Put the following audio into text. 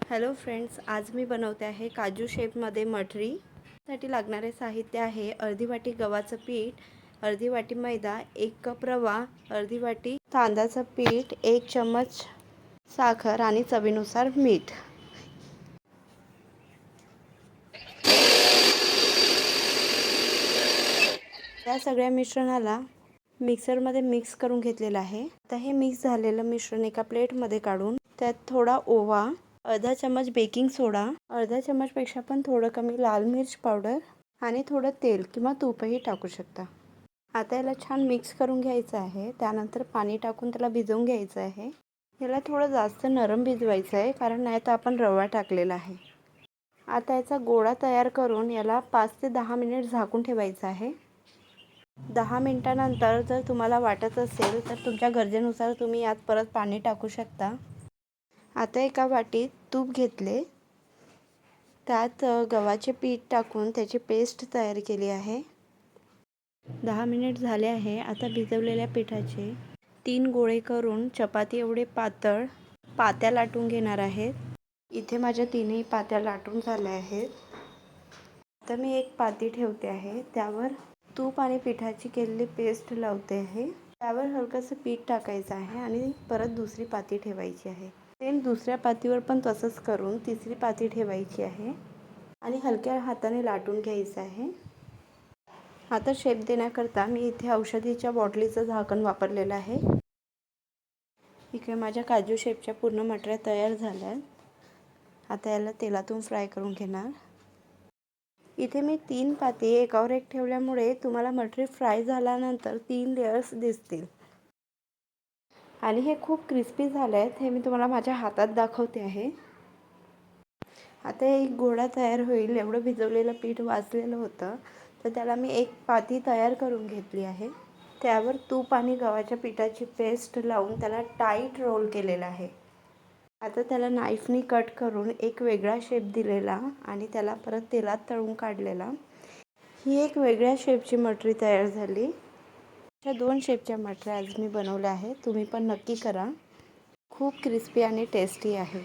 Hello friends, आज मी बनवते आहे काजू शेपमध्ये मठरी। साठी लागणारे साहित्य आहे अर्धी वाटी गव्हाचं पीठ, अर्धी वाटी मैदा, 1 कप रवा, अर्धी वाटी तांदळाचं पीठ, 1 चम्मच साखर आणि चवीनुसार मीठ। या सगळ्या मिश्रणाला मिक्सरमध्ये मिक्स करून घेतलेलं आहे। आता हे मिक्स झालेलं मिश्रण एका प्लेटमध्ये काढून त्यात थोडा ओवा, अर्धा चम्मच बेकिंग सोडा, अर्धा चम्मचपेक्षा पण थोडं कमी लाल मिर्च पावडर आणि थोडं तेल किंवा तूपही टाकू शकता। आता याला छान मिक्स करून घ्यायचं आहे। त्यानंतर पाणी टाकून त्याला भिजवून घ्यायचं आहे। याला थोडं जास्त नरम भिजवायचं आहे, कारण नाही तर आपण रवा टाकलेला आहे। आता याचा गोळा तयार करून याला 5 ते 10 मिनिट झाकून ठेवायचं आहे। 10 मिनिटांनंतर जर तुम्हाला वाटत असेल तर तुमच्या गरजेनुसार तुम्ही यात परत पाणी टाकू शकता। आता एका वाटीत तूप घेतले, त्यात गव्हाचे पीठ टाकून त्याची पेस्ट तयार केली आहे। 10 मिनिट झाले आहे। आता भिजवलेल्या पिठाचे 3 गोळे करून चपाती एवढे पातळ पात्या लाटून घेणार आहेत। इथे माझ्या 3ही पात्या लाटून झाल्या आहेत। आता मी एक पाती ठेवते आहे, त्यावर तूप आणि पिठाची केलेली पेस्ट लावते आहे। त्यावर हलकंसं पीठ टाकायचं आहे आणि परत दुसरी पाती ठेवायची आहे। सेम दुसऱ्या पातीवर पण तसंच करून तिसरी पाती ठेवायची आहे आणि हलक्या हाताने लाटून घ्यायचं आहे। आता शेप देण्याकरता मी इथे औषधीच्या बॉटलीचं झाकण वापरलेलं आहे। इकडे माझ्या काजू शेपच्या पूर्ण मटऱ्या तयार झाल्या। आता याला तेलातून फ्राय करून घेणार। इथे मी 3 पाती एकावर एक ठेवल्यामुळे तुम्हाला मटरी फ्राय झाल्यानंतर 3 लेयर्स दिसतील आणि हे खूप क्रिस्पी झाले आहेत। हे मी तुम्हाला माझ्या हातात दाखवते आहे। आता एक गोळा तयार होईल एवढं भिजवलेलं पीठ वाचलेलं होतं, तर त्याला मी एक पाती तयार करून घेतली आहे। त्यावर तूप आणि गव्हाच्या पिठाची पेस्ट लावून त्याला टाईट रोल केलेला आहे। आता त्याला नाईफनी कट करून एक वेगळा शेप दिलेला आणि त्याला परत तेलात तळून काढलेला। ही एक वेगळ्या शेपची मटरी तयार झाली। अशा 2 शेपच्या मटऱ्या आज मी बनवल्या आहेत। तुम्ही पण नक्की करा, खूप क्रिस्पी आणि टेस्टी आहे।